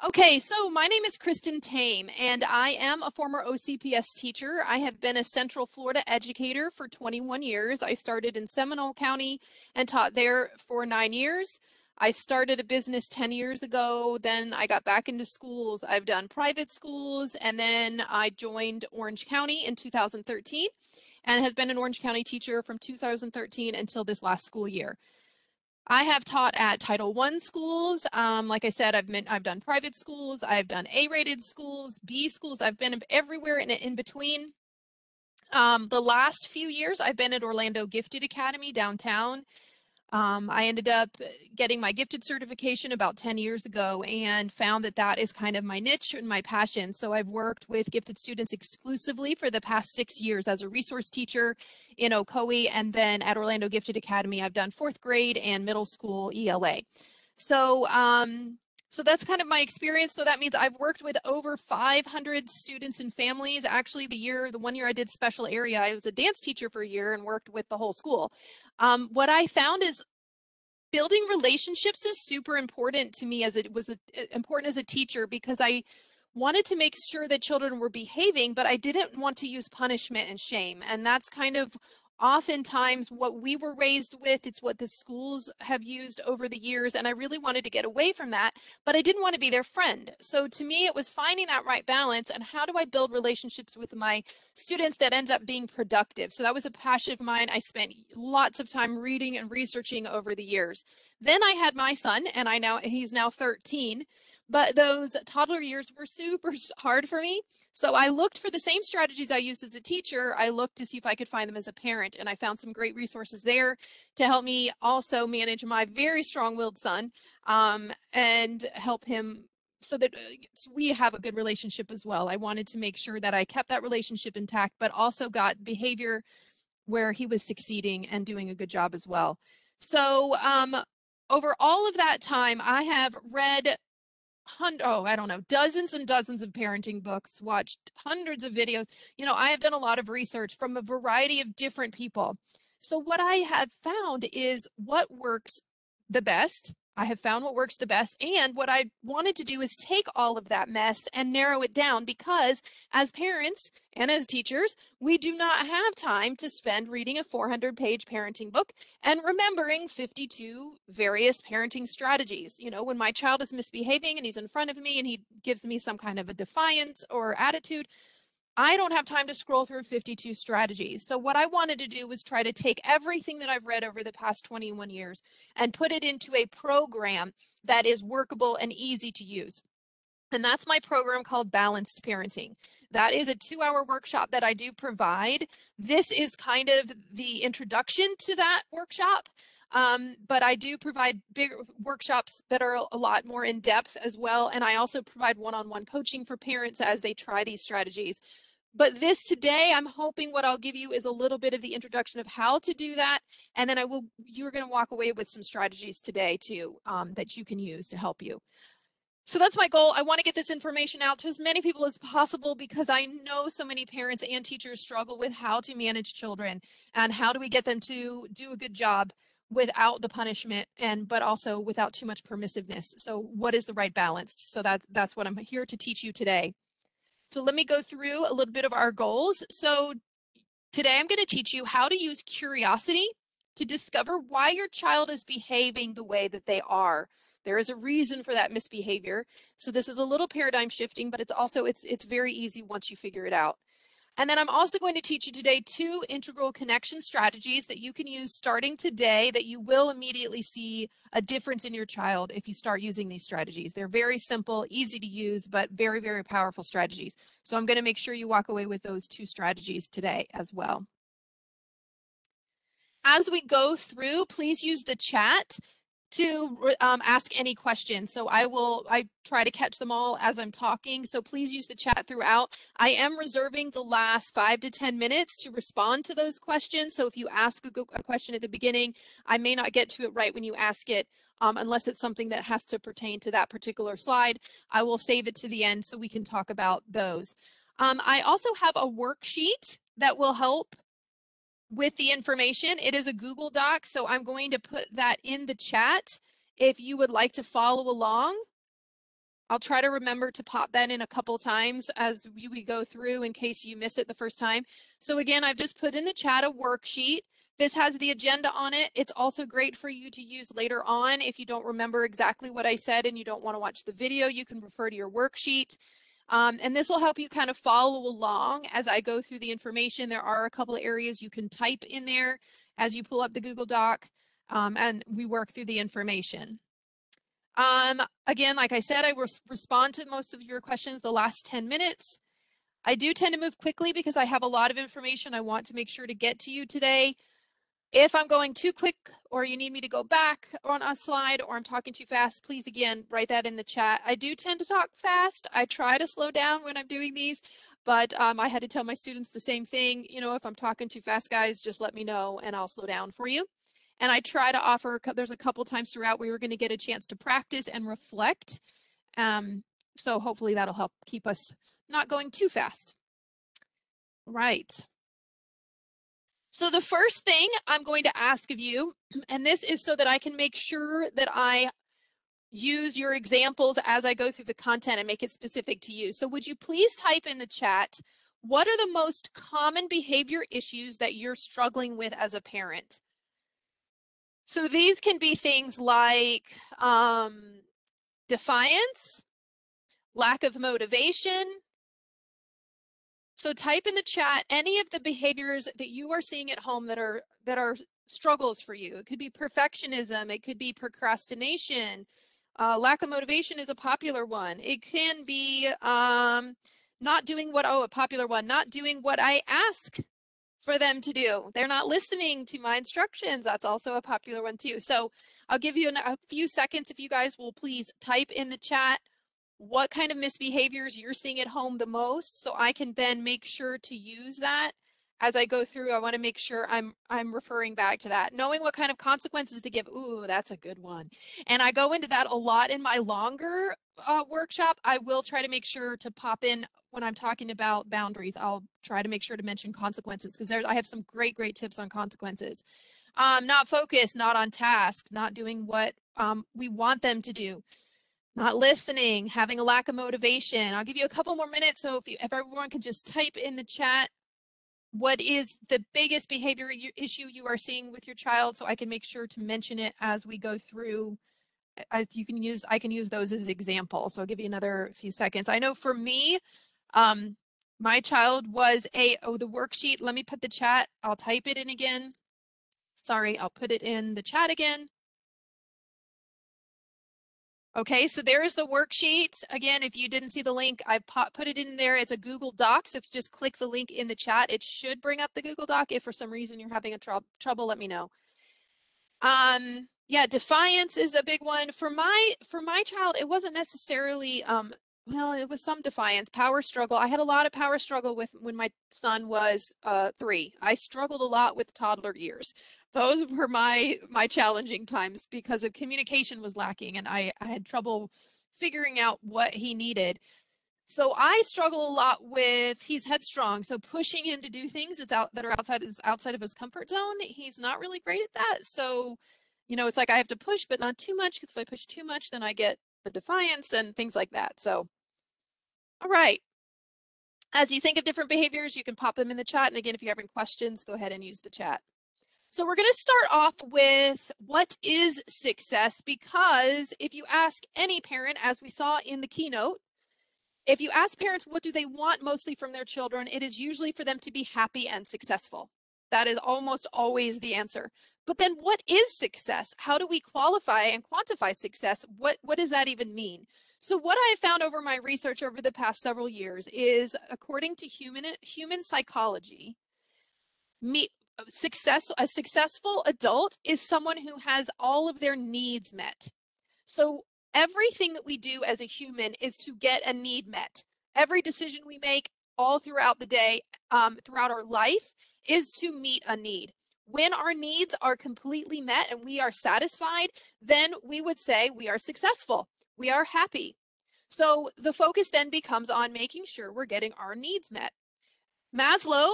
Okay, so my name is Kristen Tame, and I am a former OCPS teacher. I have been a Central Florida educator for 21 years. I started in Seminole County and taught there for 9 years. I started a business 10 years ago, then I got back into schools. I've done private schools, and then I joined Orange County in 2013 and have been an Orange County teacher from 2013 until this last school year. I have taught at Title I schools. Like I said, I've done private schools. I've done A-rated schools, B schools. I've been everywhere in between. The last few years, I've been at Orlando Gifted Academy downtown. I ended up getting my gifted certification about 10 years ago and found that that is kind of my niche and my passion. So I've worked with gifted students exclusively for the past 6 years as a resource teacher in Ocoee, and then at Orlando Gifted Academy, I've done 4th grade and middle school ELA. So, so that's kind of my experience. So that means I've worked with over 500 students and families. Actually, the 1 year I did special area, I was a dance teacher for a year and worked with the whole school. What I found is building relationships is super important to me, as it was important as a teacher, because I wanted to make sure that children were behaving, but I didn't want to use punishment and shame. And that's kind of oftentimes what we were raised with. It's what the schools have used over the years. And I really wanted to get away from that, but I didn't want to be their friend. So to me, it was finding that right balance and how do I build relationships with my students that ends up being productive. So that was a passion of mine. I spent lots of time reading and researching over the years. Then I had my son, and he's now 13. But those toddler years were super hard for me. So I looked for the same strategies I used as a teacher. I looked to see if I could find them as a parent, and I found some great resources there to help me also manage my very strong-willed son and help him so that we have a good relationship as well. I wanted to make sure that I kept that relationship intact, but also got behavior where he was succeeding and doing a good job as well. So over all of that time, I have read I don't know, dozens and dozens of parenting books, watched hundreds of videos. I have done a lot of research from a variety of different people. So what I have found is what works the best. I have found what works the best. And what I wanted to do is take all of that mess and narrow it down, because as parents and as teachers, we do not have time to spend reading a 400-page parenting book and remembering 52 various parenting strategies. When my child is misbehaving and he's in front of me and he gives me some kind of a defiance or attitude, I don't have time to scroll through 52 strategies. So what I wanted to do was try to take everything that I've read over the past 21 years and put it into a program that is workable and easy to use. And that's my program called Balanced Parenting. That is a 2-hour workshop that I do provide. This is kind of the introduction to that workshop. But I do provide big workshops that are a lot more in depth as well. And I also provide one-on-one coaching for parents as they try these strategies. But this today, I'm hoping what I'll give you is a little bit of the introduction of how to do that. And then you're going to walk away with some strategies today too, that you can use to help you. So that's my goal. I want to get this information out to as many people as possible, because I know so many parents and teachers struggle with how to manage children and how do we get them to do a good job without the punishment but also without too much permissiveness. So what is the right balance? So that's what I'm here to teach you today. So let me go through a little bit of our goals. So today I'm going to teach you how to use curiosity to discover why your child is behaving the way that they are. There is a reason for that misbehavior. So this is a little paradigm shifting, but it's very easy once you figure it out. And then I'm also going to teach you today 2 integral connection strategies that you can use starting today that you will immediately see a difference in your child if you start using these strategies. They're very simple, easy to use, but very, very powerful strategies. So I'm going to make sure you walk away with those 2 strategies today as well. As we go through, please use the chat to ask any questions. So I try to catch them all as I'm talking. So please use the chat throughout. I am reserving the last 5 to 10 minutes to respond to those questions. So if you ask a question at the beginning, I may not get to it right when you ask it, unless it's something that has to pertain to that particular slide. I will save it to the end so we can talk about those. I also have a worksheet that will help with the information. It is a Google Doc, so I'm going to put that in the chat if you would like to follow along. I'll try to remember to pop that in a couple times as we go through in case you miss it the first time. So again, I've just put in the chat a worksheet. This has the agenda on it. It's also great for you to use later on if you don't remember exactly what I said and you don't want to watch the video, you can refer to your worksheet. And this will help you kind of follow along as I go through the information. There are a couple of areas you can type in there as you pull up the Google Doc, and we work through the information. Again, like I said, I will respond to most of your questions the last 10 minutes. I do tend to move quickly because I have a lot of information I want to make sure to get to you today. If I'm going too quick or you need me to go back on a slide or I'm talking too fast, please again, write that in the chat. I do tend to talk fast. I try to slow down when I'm doing these, but I had to tell my students the same thing. You know, if I'm talking too fast, guys, just let me know and I'll slow down for you. And I try to offer, there's a couple times throughout we were going to get a chance to practice and reflect. So hopefully that'll help keep us not going too fast. Right. So the first thing I'm going to ask of you, and this is so that I can make sure that I use your examples as I go through the content and make it specific to you. So would you please type in the chat, what are the most common behavior issues that you're struggling with as a parent? So these can be things like defiance, lack of motivation. So type in the chat any of the behaviors that you are seeing at home that are struggles for you. It could be perfectionism, it could be procrastination, lack of motivation is a popular one. It can be not doing what, a popular one, not doing what I ask for them to do. They're not listening to my instructions. That's also a popular one too. So I'll give you a few seconds if you guys will please type in the chat what kind of misbehaviors you're seeing at home the most, so I can then make sure to use that as I go through. I want to make sure I'm referring back to that. Knowing what kind of consequences to give. Ooh, that's a good one. And I go into that a lot in my longer workshop. I will try to make sure to pop in when I'm talking about boundaries. I'll try to make sure to mention consequences because I have some great tips on consequences. Not focused, not on task, not doing what we want them to do. Not listening, having a lack of motivation. I'll give you a couple more minutes. So if everyone could just type in the chat, what is the biggest behavior issue you are seeing with your child? So I can make sure to mention it as we go through. I can use those as examples. So I'll give you another few seconds. I know for me, my child was the worksheet. Let me put the chat. I'll type it in again. Sorry, I'll put it in the chat again. Okay, so there is the worksheet. Again, if you didn't see the link, I put it in there. It's a Google Doc. So if you just click the link in the chat, it should bring up the Google Doc. If for some reason you're having a trouble, let me know. Yeah, defiance is a big one. For my child, it wasn't necessarily well, it was some defiance, power struggle. I had a lot of power struggle with when my son was 3. I struggled a lot with toddler years. Those were my challenging times because of communication was lacking and I had trouble figuring out what he needed. So I struggle a lot with, he's headstrong. So pushing him to do things that are outside of his comfort zone, he's not really great at that. So, you know, it's like I have to push, but not too much, because if I push too much, then I get the defiance and things like that. So, all right. As you think of different behaviors, you can pop them in the chat. And again, if you have any questions, go ahead and use the chat. So we're going to start off with what is success? Because if you ask any parent, as we saw in the keynote, if you ask parents what do they want mostly from their children, it is usually for them to be happy and successful. That is almost always the answer. But then what is success? How do we qualify and quantify success? What does that even mean? So what I found over my research over the past several years is, according to human psychology, a successful adult is someone who has all of their needs met. So everything that we do as a human is to get a need met. Every decision we make all throughout the day, throughout our life, is to meet a need. When our needs are completely met and we are satisfied, then we would say we are successful. We are happy. So the focus then becomes on making sure we're getting our needs met. Maslow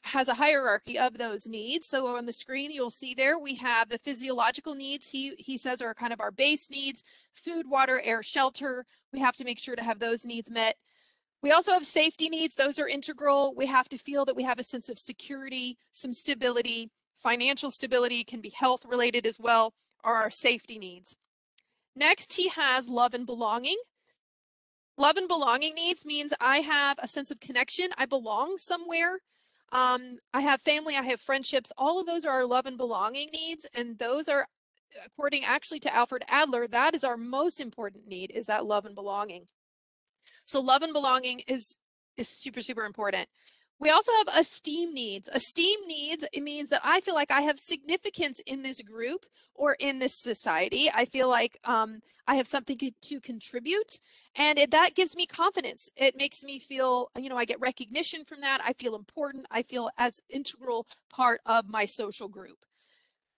has a hierarchy of those needs. So on the screen, you'll see there we have the physiological needs. He says are kind of our base needs: food, water, air, shelter. We have to make sure to have those needs met. We also have safety needs. Those are integral. We have to feel that we have a sense of security, some stability. Financial stability can be health related as well, are our safety needs. Next, he has love and belonging. Love and belonging needs means I have a sense of connection. I belong somewhere. I have family, I have friendships. All of those are our love and belonging needs. And those are, according actually to Alfred Adler, that is our most important need, is that love and belonging. So love and belonging is super, super important. We also have esteem needs. Esteem needs, it means that I feel like I have significance in this group or in this society. I feel like I have something to contribute, and that gives me confidence. It makes me feel, I get recognition from that. I feel important. I feel as integral part of my social group.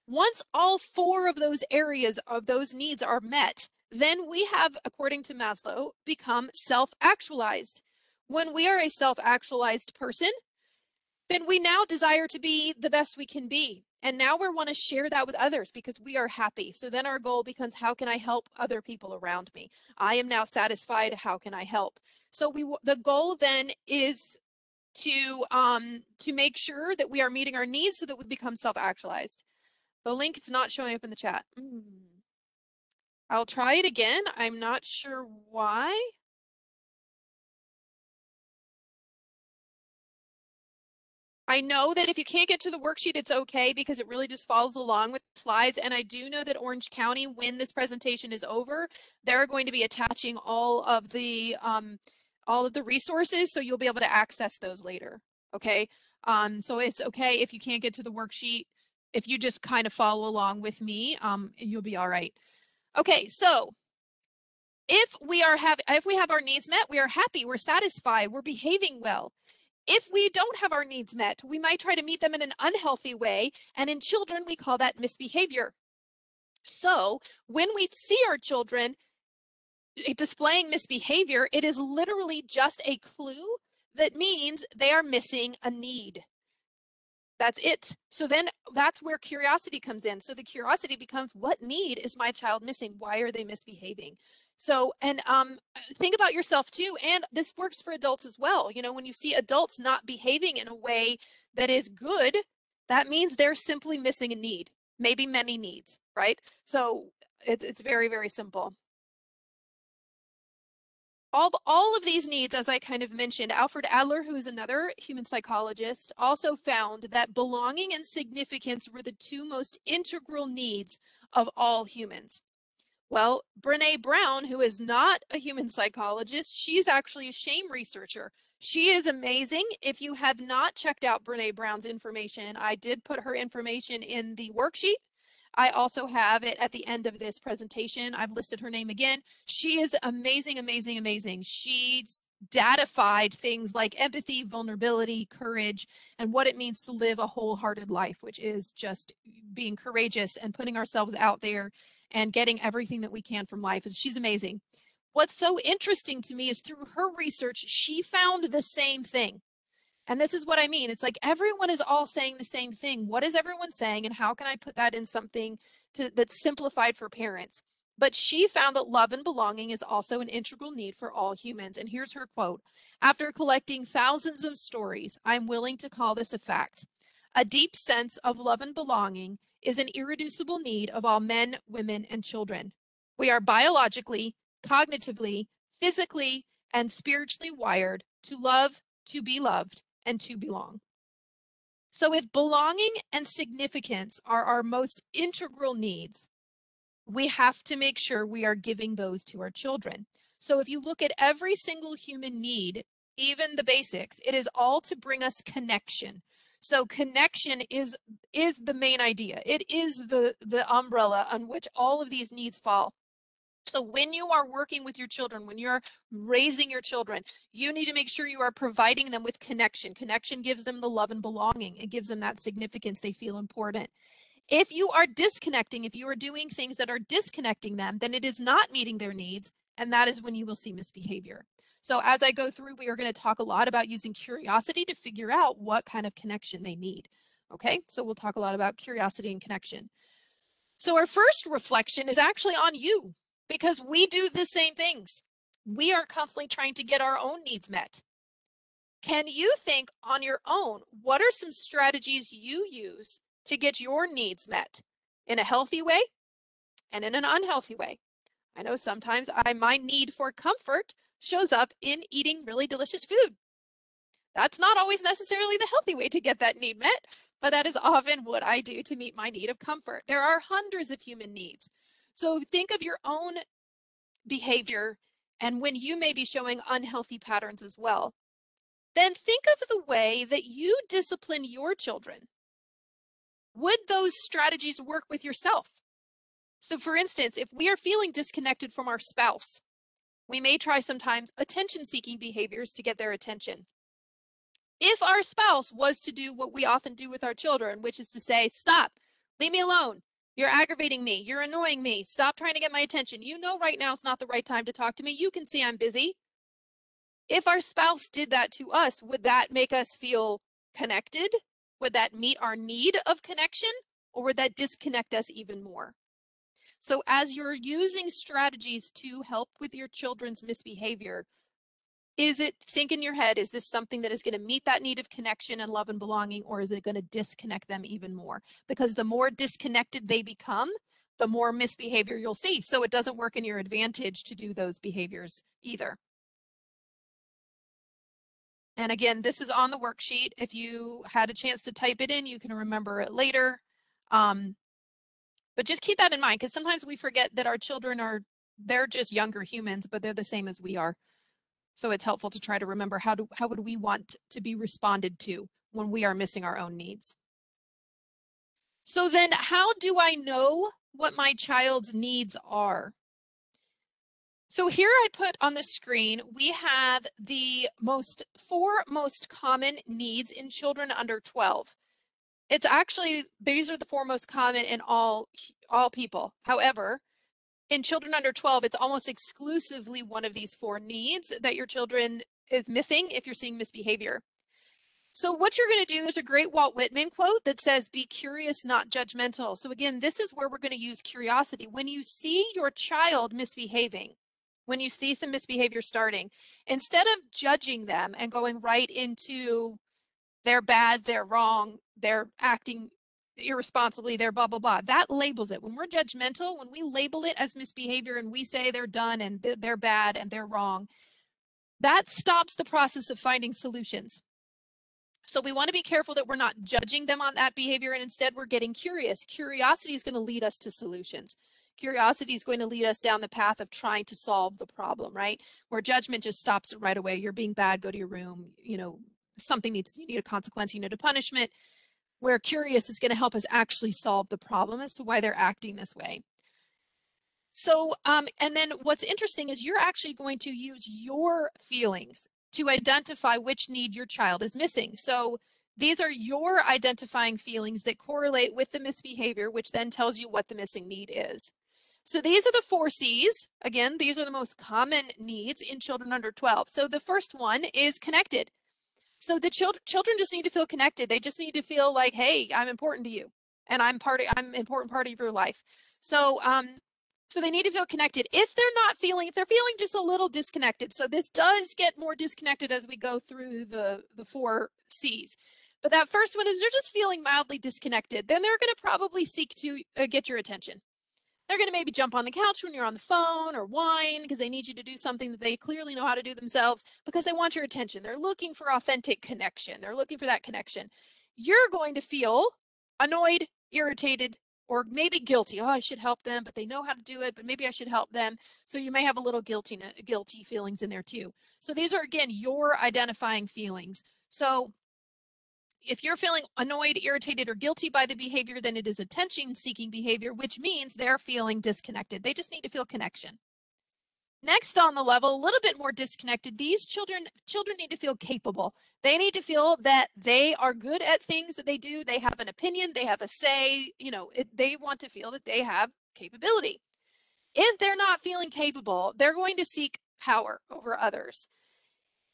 Once all four of those areas of those needs are met, then we have, according to Maslow, become self-actualized. When we are a self-actualized person, then we now desire to be the best we can be. And now we want to share that with others because we are happy. So then our goal becomes, how can I help other people around me? I am now satisfied. How can I help? So the goal then is to make sure that we are meeting our needs so that we become self-actualized. The link is not showing up in the chat. I'll try it again. I'm not sure why. I know that if you can't get to the worksheet, it's okay because it really just follows along with the slides. And I do know that Orange County, when this presentation is over, they're going to be attaching all of the resources, so you'll be able to access those later. Okay. So it's okay if you can't get to the worksheet. If you just kind of follow along with me, you'll be all right. Okay, so if we have our needs met, we are happy, we're satisfied, we're behaving well. If we don't have our needs met, we might try to meet them in an unhealthy way, and in children, we call that misbehavior. So when we see our children displaying misbehavior, it is literally just a clue that means they are missing a need. That's it. So then that's where curiosity comes in. So the curiosity becomes, what need is my child missing? Why are they misbehaving? So, and think about yourself too. And this works for adults as well. When you see adults not behaving in a way that is good, that means they're simply missing a need, maybe many needs, right? So it's very, very simple. All of these needs, as I kind of mentioned, Alfred Adler, who is another human psychologist, also found that belonging and significance were the two most integral needs of all humans. Well, Brene Brown, who is not a human psychologist, she's actually a shame researcher. She is amazing. If you have not checked out Brene Brown's information, I did put her information in the worksheet. I also have it at the end of this presentation. I've listed her name again. She is amazing, amazing, amazing. She's datified things like empathy, vulnerability, courage, and what it means to live a wholehearted life, which is just being courageous and putting ourselves out there and getting everything that we can from life. And she's amazing. What's so interesting to me is through her research, she found the same thing. And this is what I mean. It's like everyone is all saying the same thing. What is everyone saying, and how can I put that in something that's simplified for parents? But she found that love and belonging is also an integral need for all humans. And here's her quote: "After collecting thousands of stories, I'm willing to call this a fact. A deep sense of love and belonging is an irreducible need of all men, women, and children. We are biologically, cognitively, physically, and spiritually wired to love, to be loved, and to belong." So if belonging and significance are our most integral needs, we have to make sure we are giving those to our children. So if you look at every single human need, even the basics, it is all to bring us connection. So connection is the main idea. It is the umbrella on which all of these needs fall. So when you are working with your children, when you're raising your children, you need to make sure you are providing them with connection. Connection gives them the love and belonging. It gives them that significance. They feel important. If you are disconnecting, if you are doing things that are disconnecting them, then it is not meeting their needs And that is when you will see misbehavior. So as I go through, we are going to talk a lot about using curiosity to figure out what kind of connection they need. Okay, so we'll talk a lot about curiosity and connection. So our first reflection is actually on you, because we do the same things. We are constantly trying to get our own needs met. Can you think on your own, what are some strategies you use to get your needs met in a healthy way and in an unhealthy way? I know sometimes my need for comfort shows up in eating really delicious food. That's not always necessarily the healthy way to get that need met, but that is often what I do to meet my need of comfort. There are hundreds of human needs. So think of your own behavior and when you may be showing unhealthy patterns as well. Then think of the way that you discipline your children. Would those strategies work with yourself? So for instance, if we are feeling disconnected from our spouse, we may try sometimes attention-seeking behaviors to get their attention. If our spouse was to do what we often do with our children, which is to say, stop, leave me alone. You're aggravating me. You're annoying me. Stop trying to get my attention. You know right now is not the right time to talk to me. You can see I'm busy. If our spouse did that to us, would that make us feel connected? Would that meet our need of connection? Or would that disconnect us even more? So as you're using strategies to help with your children's misbehavior, think in your head, is this something that is going to meet that need of connection and love and belonging, or is it going to disconnect them even more? Because the more disconnected they become, the more misbehavior you'll see. So it doesn't work in your advantage to do those behaviors either. And again, this is on the worksheet. If you had a chance to type it in, you can remember it later. But just keep that in mind, because sometimes we forget that our children they're just younger humans, but they're the same as we are. So it's helpful to try to remember how would we want to be responded to when we are missing our own needs. So then how do I know what my child's needs are? So here I put on the screen, we have the four most common needs in children under 12. It's actually, these are the four most common in all people. However, in children under 12, it's almost exclusively one of these four needs that your children is missing if you're seeing misbehavior. So what you're going to do, there's a great Walt Whitman quote that says, be curious, not judgmental. So again, this is where we're going to use curiosity. When you see your child misbehaving, when you see some misbehavior starting, instead of judging them and going right into they're bad, they're wrong, they're acting irresponsibly, they're blah, blah, blah, that labels it. When we're judgmental, when we label it as misbehavior and we say they're done and they're bad and they're wrong, that stops the process of finding solutions. So we want to be careful that we're not judging them on that behavior, and instead we're getting curious. Curiosity is going to lead us to solutions. Curiosity is going to lead us down the path of trying to solve the problem, right? Where judgment just stops it right away. You're being bad, go to your room, you know, you need a consequence, you need a punishment. Where curious is going to help us actually solve the problem as to why they're acting this way. So, and then what's interesting is you're actually going to use your feelings to identify which need your child is missing. So these are your identifying feelings that correlate with the misbehavior, which then tells you what the missing need is. So these are the 4 C's. Again, these are the most common needs in children under 12. So the first one is connected. So the children just need to feel connected. They just need to feel like, hey, I'm important to you, and I'm an important part of your life. So so they need to feel connected. If they're feeling just a little disconnected, so this does get more disconnected as we go through the 4 C's. But that first one is they're just feeling mildly disconnected. Then they're going to probably seek to get your attention. They're going to maybe jump on the couch when you're on the phone or whine because they need you to do something that they clearly know how to do themselves because they want your attention. They're looking for authentic connection. They're looking for that connection. You're going to feel annoyed, irritated, or maybe guilty. Oh, I should help them, but they know how to do it, but maybe I should help them. So you may have a little guilty feelings in there too. So these are, again, your identifying feelings. So if you're feeling annoyed, irritated, or guilty by the behavior, then it is attention-seeking behavior, which means they're feeling disconnected. They just need to feel connection. Next on the level, a little bit more disconnected, these children need to feel capable. They need to feel that they are good at things that they do. They have an opinion. They have a say. You know, they want to feel that they have capability. If they're not feeling capable, they're going to seek power over others.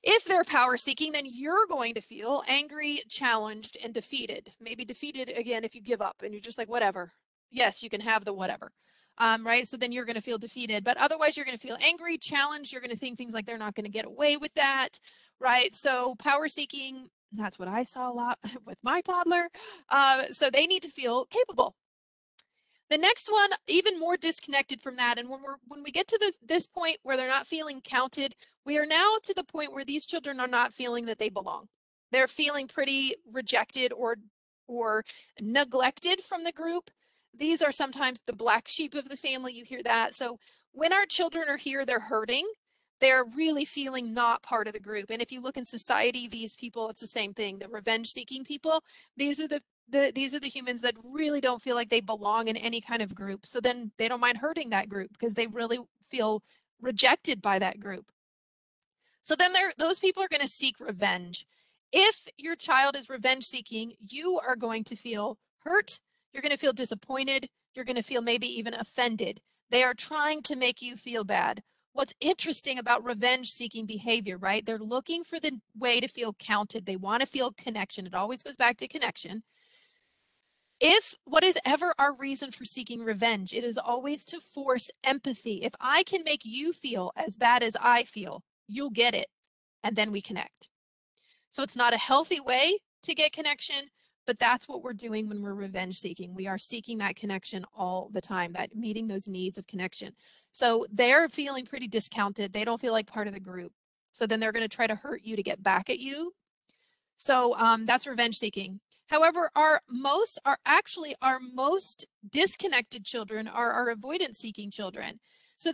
If they're power seeking, then you're going to feel angry, challenged, and defeated. Maybe defeated again if you give up and you're just like, whatever. Yes, you can have the whatever. Right? So then you're going to feel defeated. But otherwise, you're going to feel angry, challenged. You're going to think things like they're not going to get away with that. Right? So power seeking, that's what I saw a lot with my toddler. So they need to feel capable. The next one, even more disconnected from that. And when we get to this point where they're not feeling counted, we are now to the point where these children are not feeling that they belong. They're feeling pretty rejected or neglected from the group. These are sometimes the black sheep of the family. You hear that. So when our children are here, they're hurting. They're really feeling not part of the group. And if you look in society, these people, it's the same thing. The revenge-seeking people, these are these are the humans that really don't feel like they belong in any kind of group. So then they don't mind hurting that group because they really feel rejected by that group. So then those people are going to seek revenge. If your child is revenge seeking, you are going to feel hurt. You're going to feel disappointed. You're going to feel maybe even offended. They are trying to make you feel bad. What's interesting about revenge seeking behavior, right? They're looking for the way to feel counted. They want to feel connection. It always goes back to connection. If what is ever our reason for seeking revenge, it is always to force empathy. If I can make you feel as bad as I feel, you'll get it. And then we connect. So it's not a healthy way to get connection, but that's what we're doing when we're revenge seeking. We are seeking that connection all the time, that meeting those needs of connection. So they're feeling pretty discounted. They don't feel like part of the group. So then they're going to try to hurt you to get back at you. So that's revenge seeking. However, our most disconnected children are our avoidance seeking children. So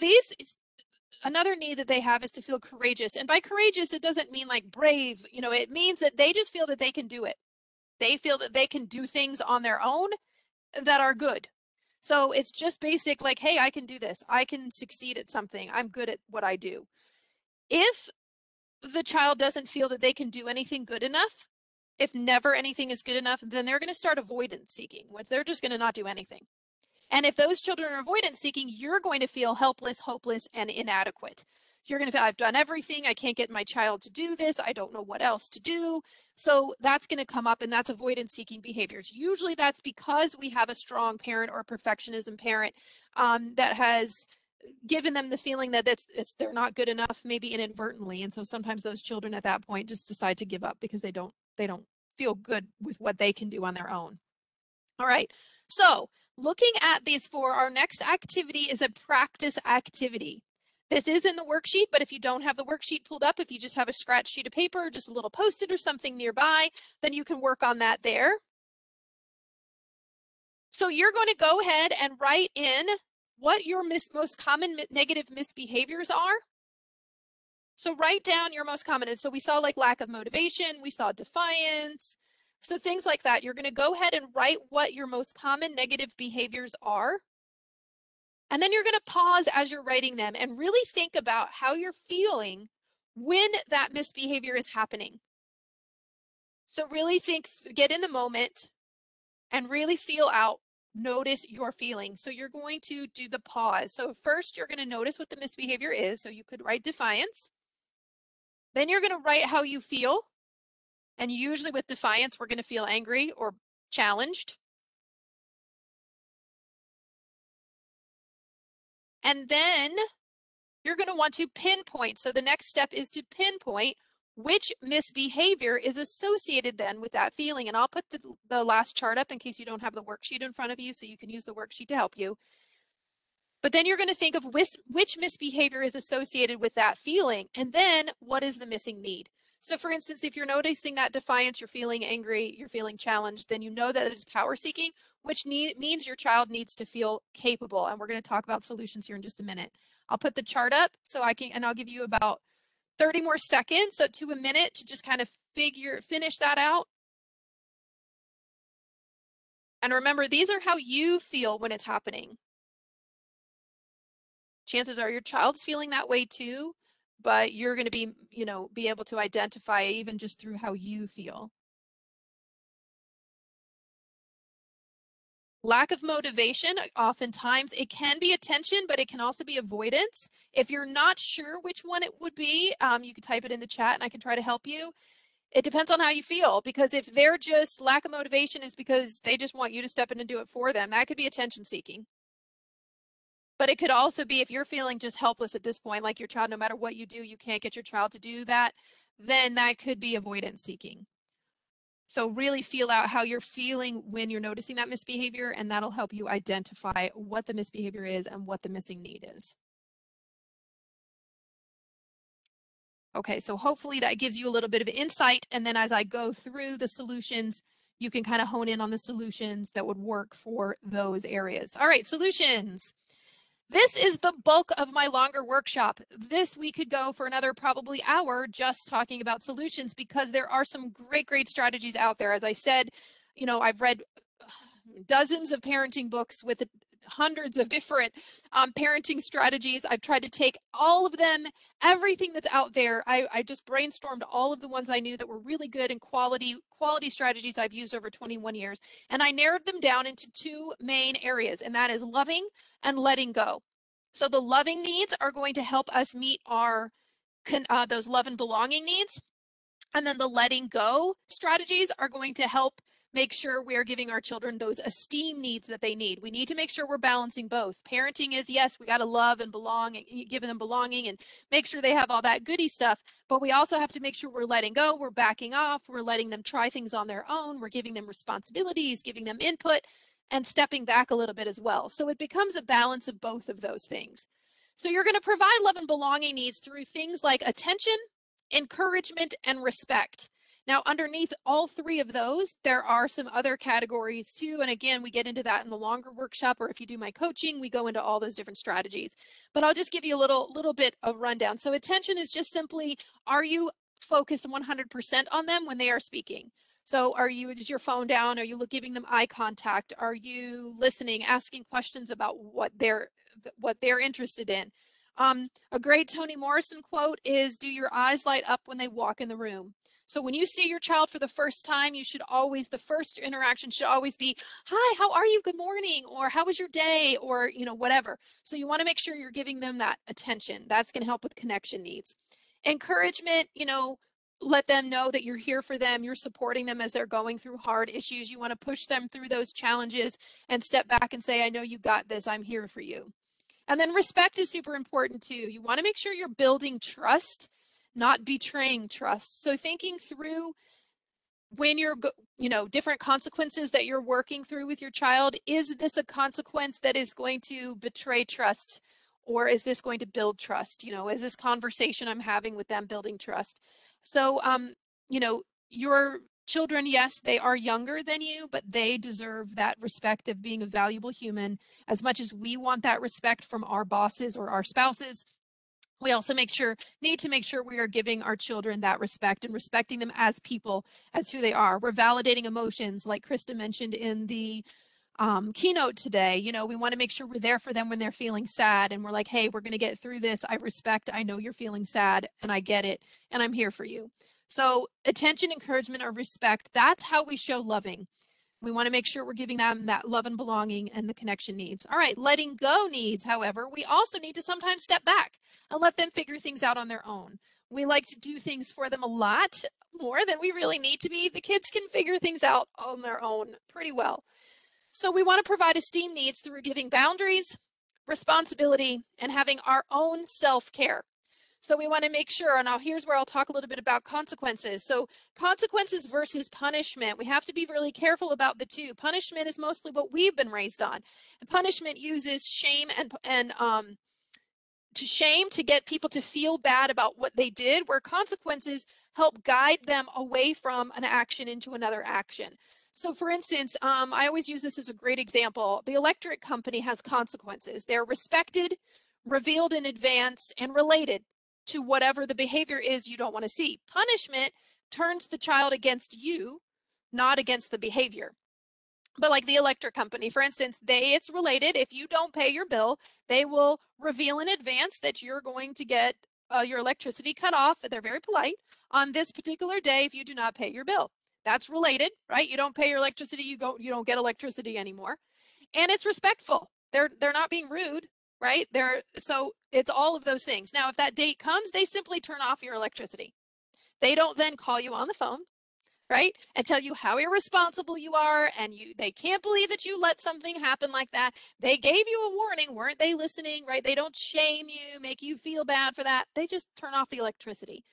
another need that they have is to feel courageous. And by courageous, it doesn't mean like brave, it means that they just feel that they can do it. They feel that they can do things on their own that are good. So it's just basic like, hey, I can do this. I can succeed at something. I'm good at what I do. If the child doesn't feel that they can do anything good enough, if never anything is good enough, then they're going to start avoidance seeking, which they're just going to not do anything. And if those children are avoidance seeking, you're going to feel helpless, hopeless, and inadequate. You're going to feel, I've done everything. I can't get my child to do this. I don't know what else to do. So that's going to come up, and that's avoidance seeking behaviors. Usually that's because we have a strong parent or a perfectionism parent that has given them the feeling that they're not good enough, maybe inadvertently. And so sometimes those children at that point just decide to give up because they don't feel good with what they can do on their own. All right. So looking at these four, our next activity is a practice activity. This is in the worksheet, but if you don't have the worksheet pulled up, if you just have a scratch sheet of paper, just a little Post-it or something nearby, then you can work on that there. So you're going to go ahead and write in what your most common negative misbehaviors are. So write down your most common. And so we saw like lack of motivation, we saw defiance. So things like that. You're going to go ahead and write what your most common negative behaviors are. And then you're going to pause as you're writing them and really think about how you're feeling when that misbehavior is happening. So really get in the moment and really feel out, notice your feelings. So you're going to do the pause. So first you're going to notice what the misbehavior is. So you could write defiance. Then you're going to write how you feel. And usually with defiance, we're going to feel angry or challenged. And then you're going to want to pinpoint. So the next step is to pinpoint which misbehavior is associated then with that feeling. And I'll put the last chart up in case you don't have the worksheet in front of you, so you can use the worksheet to help you. But then you're going to think of which misbehavior is associated with that feeling, and then what is the missing need. So for instance, if you're noticing that defiance, you're feeling angry, you're feeling challenged, then you know that it is power seeking, which means your child needs to feel capable. And we're going to talk about solutions here in just a minute. I'll put the chart up and I'll give you about 30 more seconds, so to a minute, to just kind of finish that out. And remember, these are how you feel when it's happening. Chances are your child's feeling that way too, but you're going to be able to identify even just through how you feel. Lack of motivation, oftentimes it can be attention, but it can also be avoidance. If you're not sure which one it would be, you can type it in the chat and I can try to help you. It depends on how you feel, because if they're just lack of motivation is because they just want you to step in and do it for them, that could be attention seeking. But it could also be if you're feeling just helpless at this point, like your child, no matter what you do, you can't get your child to do that, then that could be avoidance seeking. So really feel out how you're feeling when you're noticing that misbehavior, and that'll help you identify what the misbehavior is and what the missing need is. Okay, so hopefully that gives you a little bit of insight, and then as I go through the solutions, you can kind of hone in on the solutions that would work for those areas. All right, solutions. This is the bulk of my longer workshop. This we could go for another probably hour just talking about solutions, because there are some great strategies out there. As I said, you know, I've read dozens of parenting books with hundreds of different parenting strategies. I've tried to take all of them, everything that's out there. I just brainstormed all of the ones I knew that were really good and quality strategies I've used over 21 years. And I narrowed them down into two main areas, and that is loving and letting go. So the loving needs are going to help us meet our those love and belonging needs. And then the letting go strategies are going to help make sure we're giving our children those esteem needs that they need. We need to make sure we're balancing both. Parenting is, yes, we got to love and belong and give them belonging and make sure they have all that goody stuff. But we also have to make sure we're letting go, we're backing off, we're letting them try things on their own, we're giving them responsibilities, giving them input, and stepping back a little bit as well. So it becomes a balance of both of those things. So you're going to provide love and belonging needs through things like attention, encouragement, and respect. Now, underneath all three of those, there are some other categories too. And again, we get into that in the longer workshop, or if you do my coaching, we go into all those different strategies. But I'll just give you a little bit of rundown. So attention is just simply, are you focused 100% on them when they are speaking? So is your phone down? Are you giving them eye contact? Are you listening, asking questions about what they're interested in? A great Toni Morrison quote is, do your eyes light up when they walk in the room? So when you see your child for the first time, the first interaction should always be, hi, how are you? Good morning. Or how was your day? Or, whatever. So you want to make sure you're giving them that attention. That's going to help with connection needs. Encouragement, let them know that you're here for them. You're supporting them as they're going through hard issues. You want to push them through those challenges and step back and say, I know you got this. I'm here for you. And then respect is super important too. You want to make sure you're building trust, not betraying trust. So thinking through when you're, different consequences that you're working through with your child, is this a consequence that is going to betray trust? Or is this going to build trust? Is this conversation I'm having with them building trust? So, your children, yes, they are younger than you, but they deserve that respect of being a valuable human. As much as we want that respect from our bosses or our spouses, we also need to make sure we are giving our children that respect and respecting them as people, as who they are. We're validating emotions, like Krista mentioned in the keynote today. We want to make sure we're there for them when they're feeling sad, and we're like, hey, we're going to get through this. I know you're feeling sad, and I get it, and I'm here for you. So attention, encouragement, or respect, that's how we show loving. We want to make sure we're giving them that love and belonging and the connection needs. All right, letting go needs, however, we also need to sometimes step back and let them figure things out on their own. We like to do things for them a lot more than we really need to be. The kids can figure things out on their own pretty well. So we want to provide esteem needs through giving boundaries, responsibility, and having our own self-care. So we want to make sure, and now here's where I'll talk a little bit about consequences. So consequences versus punishment, we have to be really careful about the two. Punishment is mostly what we've been raised on. And punishment uses shame and shame to get people to feel bad about what they did, where consequences help guide them away from an action into another action. So for instance, I always use this as a great example. The electric company has consequences. They're respected, revealed in advance, and related to whatever the behavior is you don't want to see. Punishment turns the child against you, not against the behavior. But like the electric company, for instance, it's related. If you don't pay your bill, they will reveal in advance that you're going to get your electricity cut off. They're very polite on this particular day if you do not pay your bill. That's related, right? You don't pay your electricity, you don't get electricity anymore. and it's respectful. They're not being rude, right? So it's all of those things. Now, if that date comes, they simply turn off your electricity. They don't then call you on the phone, right, and tell you how irresponsible you are, and they can't believe that you let something happen like that. They gave you a warning. Weren't they listening, right? They don't shame you, make you feel bad for that. They just turn off the electricity.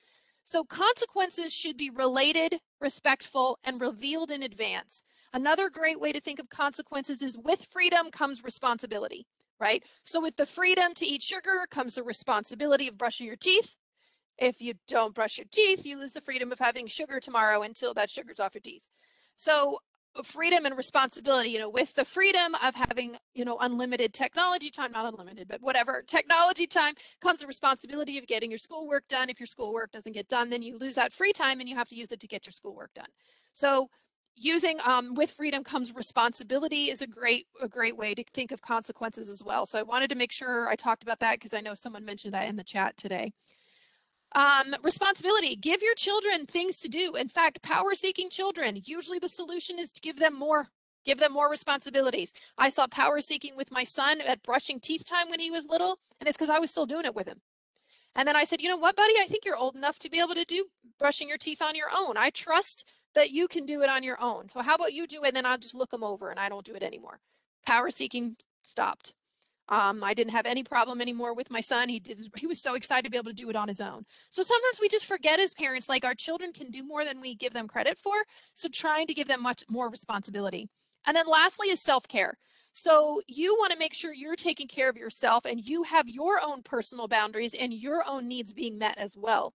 So consequences should be related, respectful, and revealed in advance. Another great way to think of consequences is with freedom comes responsibility, right? So with the freedom to eat sugar comes the responsibility of brushing your teeth. If you don't brush your teeth, you lose the freedom of having sugar tomorrow until that sugar's off your teeth. So freedom and responsibility, with the freedom of having, unlimited technology time, not unlimited, but whatever, technology time, comes the responsibility of getting your schoolwork done. If your schoolwork doesn't get done, then you lose that free time and you have to use it to get your schoolwork done. So using with freedom comes responsibility is a great way to think of consequences as well. So I wanted to make sure I talked about that because I know someone mentioned that in the chat today. Responsibility, give your children things to do. In fact, power-seeking children, usually the solution is to give them more responsibilities. I saw power-seeking with my son at brushing teeth time when he was little, and it's because I was still doing it with him. And then I said, you know what, buddy, I think you're old enough to be able to do brushing your teeth on your own. I trust that you can do it on your own. So how about you do it, and then I'll just look them over and I don't do it anymore. Power-seeking stopped. I didn't have any problem anymore with my son. He was so excited to be able to do it on his own. So sometimes we just forget as parents, like our children can do more than we give them credit for. So trying to give them much more responsibility. And then lastly is self-care. So you want to make sure you're taking care of yourself and you have your own personal boundaries and your own needs being met as well.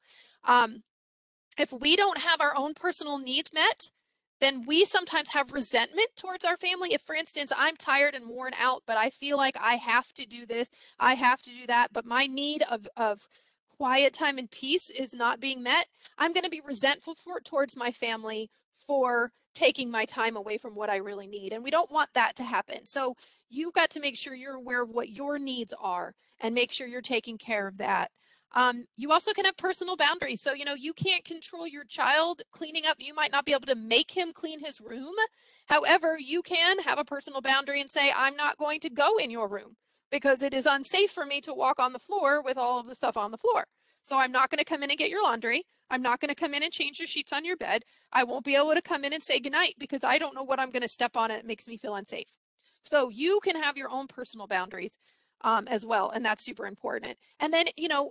If we don't have our own personal needs met, then we sometimes have resentment towards our family. If, for instance, I'm tired and worn out, but I feel like I have to do this, I have to do that, but my need of quiet time and peace is not being met, I'm going to be resentful towards my family for taking my time away from what I really need. And we don't want that to happen. So you've got to make sure you're aware of what your needs are and make sure you're taking care of that. You also can have personal boundaries. So, you can't control your child cleaning up. You might not be able to make him clean his room. However, you can have a personal boundary and say, I'm not going to go in your room because it is unsafe for me to walk on the floor with all of the stuff on the floor. So I'm not going to come in and get your laundry. I'm not going to come in and change the sheets on your bed. I won't be able to come in and say goodnight because I don't know what I'm going to step on and it makes me feel unsafe. So you can have your own personal boundaries as well, and that's super important. And then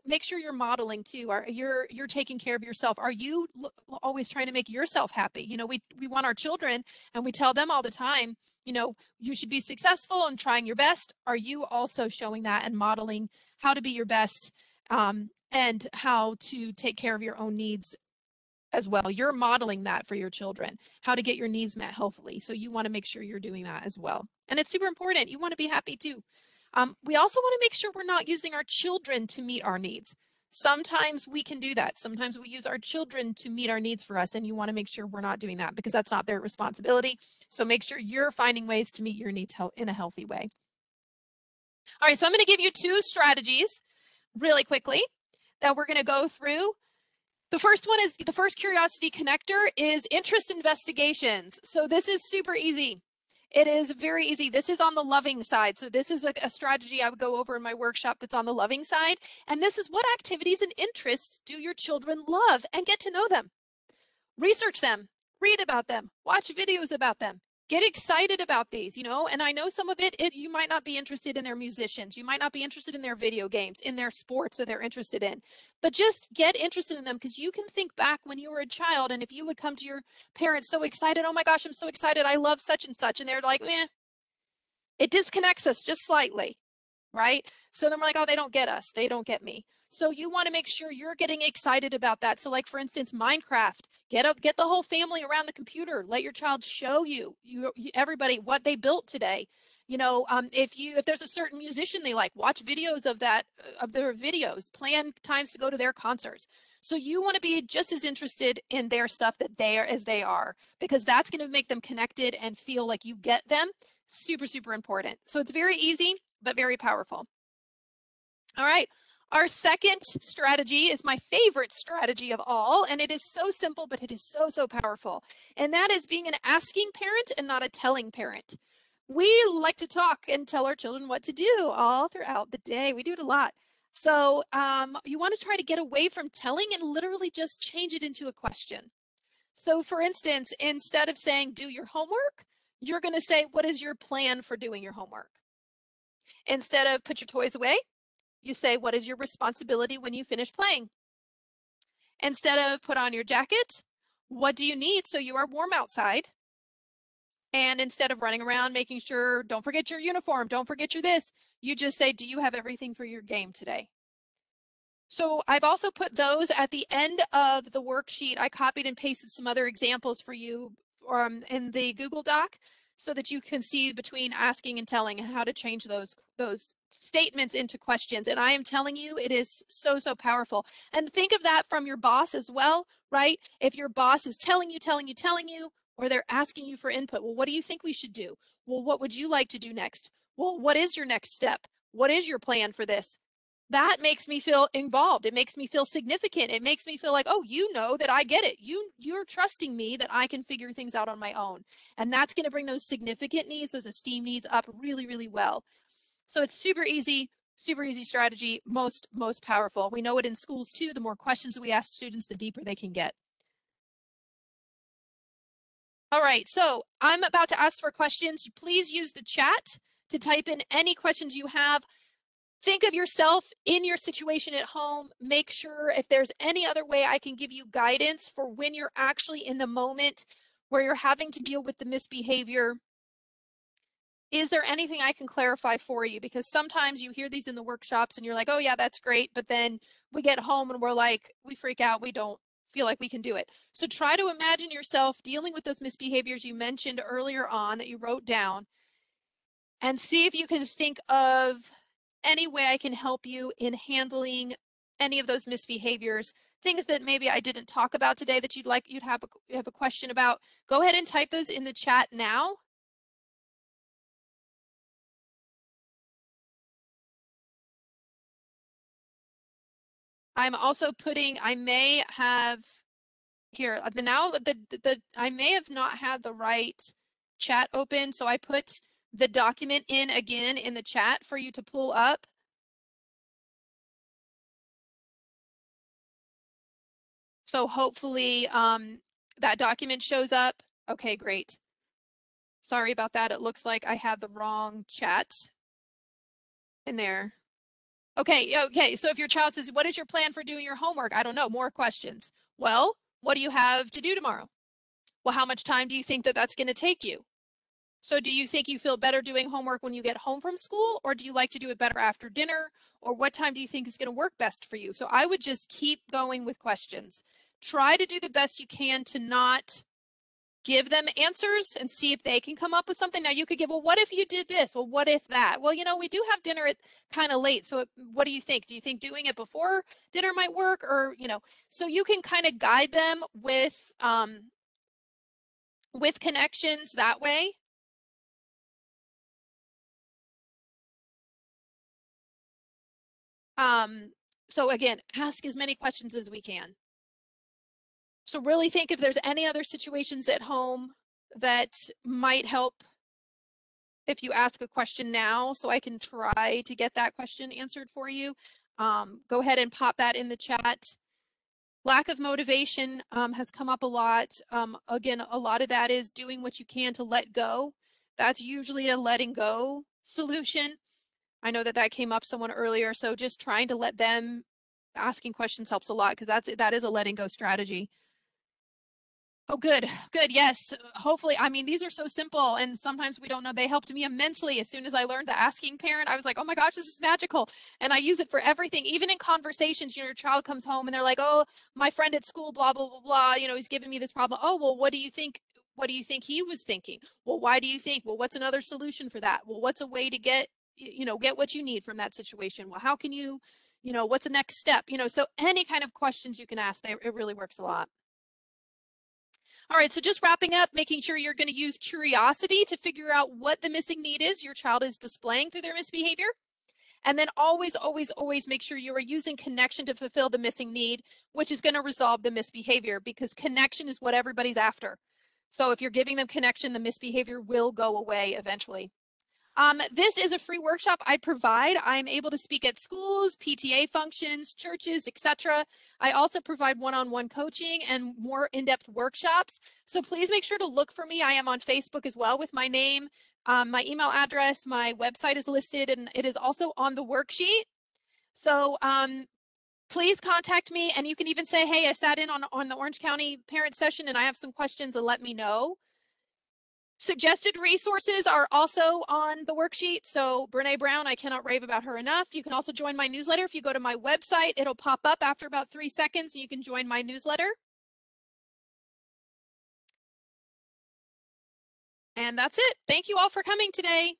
make sure you're modeling too. You're taking care of yourself. Are you always trying to make yourself happy? We want our children, and we tell them all the time, you should be successful and trying your best. Are you also showing that and modeling how to be your best and how to take care of your own needs as well? You're modeling that for your children, how to get your needs met healthily. So you want to make sure you're doing that as well. And it's super important. You want to be happy too. We also want to make sure we're not using our children to meet our needs. Sometimes we can do that. Sometimes we use our children to meet our needs for us, and you want to make sure we're not doing that because that's not their responsibility. So make sure you're finding ways to meet your needs in a healthy way. All right, so I'm going to give you 2 strategies really quickly that we're going to go through. The first one is the first curiosity connector is interest investigations. So this is super easy. It is very easy. This is on the loving side. So this is a strategy I would go over in my workshop that's on the loving side. And this is what activities and interests do your children love, and get to know them. Research them, read about them, watch videos about them. Get excited about these, and I know some of it, you might not be interested in their musicians. You might not be interested in their video games, in their sports that they're interested in, but just get interested in them because you can think back when you were a child, and if you would come to your parents so excited, oh my gosh, I'm so excited, I love such and such, and they're like, it disconnects us just slightly, right? So then we're like, oh, they don't get us. They don't get me. So you want to make sure you're getting excited about that. So like, for instance, Minecraft, get the whole family around the computer. Let your child show everybody what they built today. If there's a certain musician they like, watch videos of their videos, plan times to go to their concerts. So you want to be just as interested in their stuff as they are, because that's going to make them connected and feel like you get them. Super, super important. So it's very easy, but very powerful. All right. Our second strategy is my favorite strategy of all, and it is so simple, but it is so, so powerful. And that is being an asking parent and not a telling parent. We like to talk and tell our children what to do all throughout the day. We do it a lot. So you want to try to get away from telling and literally just change it into a question. So for instance, instead of saying do your homework, you're going to say, what is your plan for doing your homework? Instead of put your toys away, you say, what is your responsibility when you finish playing? Instead of put on your jacket, what do you need so you are warm outside? And instead of running around making sure, don't forget your uniform, don't forget your this, you just say, do you have everything for your game today? So I've also put those at the end of the worksheet. I copied and pasted some other examples for you in the Google Doc so that you can see between asking and telling and how to change those statements into questions. And I am telling you, it is so, so powerful. And think of that from your boss as well, right? If your boss is telling you, or they're asking you for input, well, what do you think we should do? Well, what would you like to do next? Well, what is your next step? What is your plan for this? That makes me feel involved. It makes me feel significant. It makes me feel like, oh, you know that I get it. You're trusting me that I can figure things out on my own. And that's going to bring those significant needs, those esteem needs up really, really well. So it's super easy strategy, most powerful. We know it in schools too. The more questions we ask students, the deeper they can get. All right, so I'm about to ask for questions. Please use the chat to type in any questions you have. Think of yourself in your situation at home. Make sure if there's any other way I can give you guidance for when you're actually in the moment where you're having to deal with the misbehavior. Is there anything I can clarify for you? Because sometimes you hear these in the workshops and you're like, oh yeah, that's great. But then we get home and we're like, we freak out. We don't feel like we can do it. So try to imagine yourself dealing with those misbehaviors you mentioned earlier on that you wrote down and see if you can think of any way I can help you in handling any of those misbehaviors, things that maybe I didn't talk about today that you'd have a question about. Go ahead and type those in the chat now. I'm also putting, I may have here now I may have not had the right chat open, so I put the document in again in the chat for you to pull up. So hopefully that document shows up. Okay, great. Sorry about that. It looks like I had the wrong chat in there. Okay. So if your child says, what is your plan for doing your homework? I don't know, more questions. Well, what do you have to do tomorrow? Well, how much time do you think that that's going to take you? So do you think you feel better doing homework when you get home from school, or do you like to do it better after dinner? Or what time do you think is going to work best for you? So I would just keep going with questions. Try to do the best you can to not give them answers and see if they can come up with something. Now you could give, well, what if you did this? Well, what if that? Well, we do have dinner at kind of late. So what do you think? Do you think doing it before dinner might work? Or, so you can kind of guide them with connections that way. So again, ask as many questions as we can. So really think if there's any other situations at home that might help if you ask a question now, so I can try to get that question answered for you. Go ahead and pop that in the chat. Lack of motivation has come up a lot. Again, a lot of that is doing what you can to let go. That's usually a letting go solution. I know that came up someone earlier, so just trying to let them, asking questions helps a lot because that is a letting go strategy. Oh, good. Yes. Hopefully, I mean, these are so simple and sometimes we don't know. They helped me immensely. As soon as I learned the asking parent, I was like, oh my gosh, this is magical. And I use it for everything, even in conversations. Your child comes home and they're like, oh, my friend at school, blah, blah, blah, blah. He's giving me this problem. Oh, well, what do you think? What do you think he was thinking? Well, why do you think? Well, what's another solution for that? Well, what's a way to get what you need from that situation? Well, how can you, what's the next step? So any kind of questions you can ask, it really works a lot. All right, so just wrapping up, making sure you're going to use curiosity to figure out what the missing need is your child is displaying through their misbehavior. And then always make sure you are using connection to fulfill the missing need, which is going to resolve the misbehavior because connection is what everybody's after. So if you're giving them connection, the misbehavior will go away eventually. This is a free workshop I provide. I'm able to speak at schools, PTA functions, churches, etc. I also provide one-on-one coaching and more in-depth workshops. So please make sure to look for me. I am on Facebook as well with my name, my email address, my website is listed, and it is also on the worksheet. So please contact me, and you can even say, hey, I sat in on the Orange County parent session and I have some questions, and let me know. Suggested resources are also on the worksheet. So Brene Brown, I cannot rave about her enough. You can also join my newsletter. If you go to my website, it'll pop up after about 3 seconds and you can join my newsletter. And that's it. Thank you all for coming today.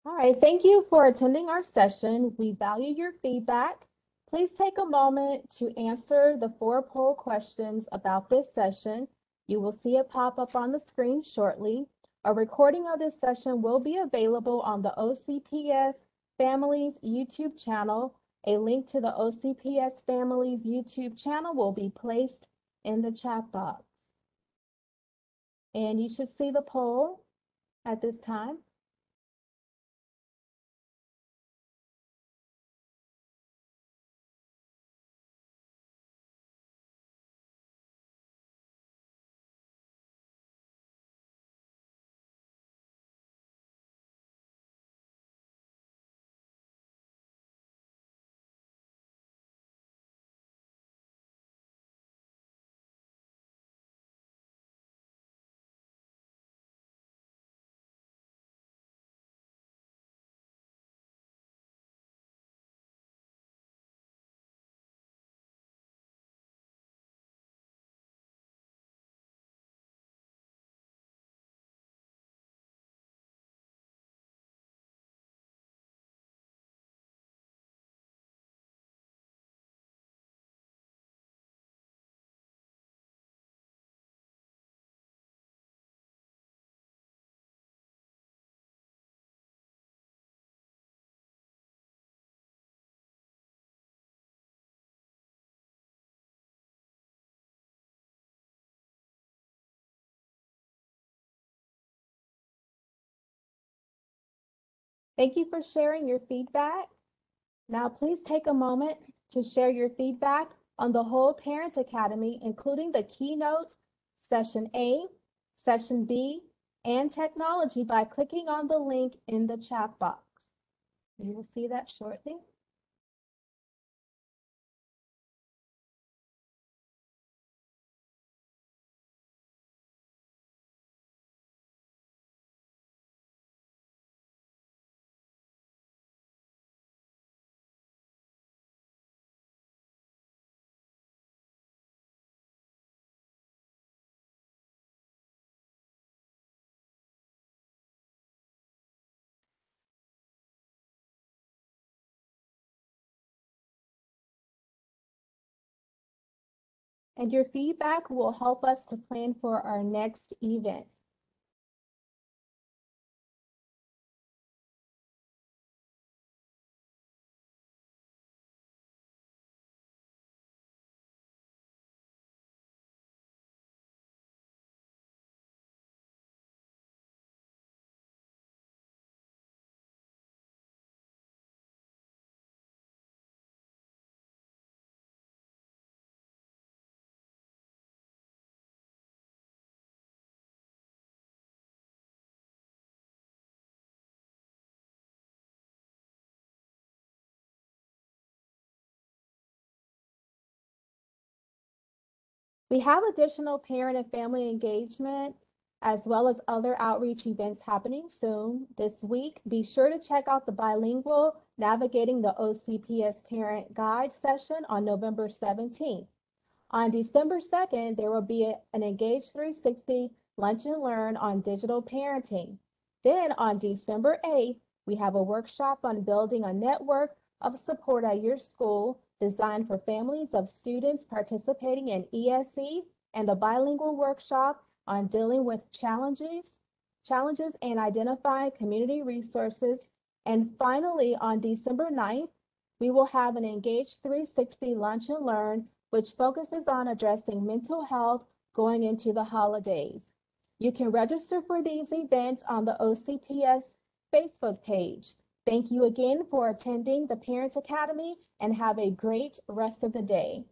All right, thank you for attending our session. We value your feedback. Please take a moment to answer the 4 poll questions about this session. You will see it pop up on the screen shortly. A recording of this session will be available on the OCPS Families YouTube channel. A link to the OCPS Families YouTube channel will be placed in the chat box. And you should see the poll at this time. Thank you for sharing your feedback. Now, please take a moment to share your feedback on the whole Parent Academy, including the keynote, Session A, Session B, and technology by clicking on the link in the chat box. You will see that shortly. And your feedback will help us to plan for our next event. We have additional parent and family engagement as well as other outreach events happening soon this week. Be sure to check out the bilingual Navigating the OCPS Parent Guide session on November 17th. On December 2nd, there will be an Engage 360 Lunch and Learn on digital parenting. Then on December 8th, we have a workshop on building a network of support at your school designed for families of students participating in ESE, and a bilingual workshop on dealing with challenges and identifying community resources And finally, on December 9th, we will have an Engage 360 Lunch and Learn, which focuses on addressing mental health going into the holidays. You can register for these events on the OCPS Facebook page. Thank you again for attending the Parent Academy and have a great rest of the day.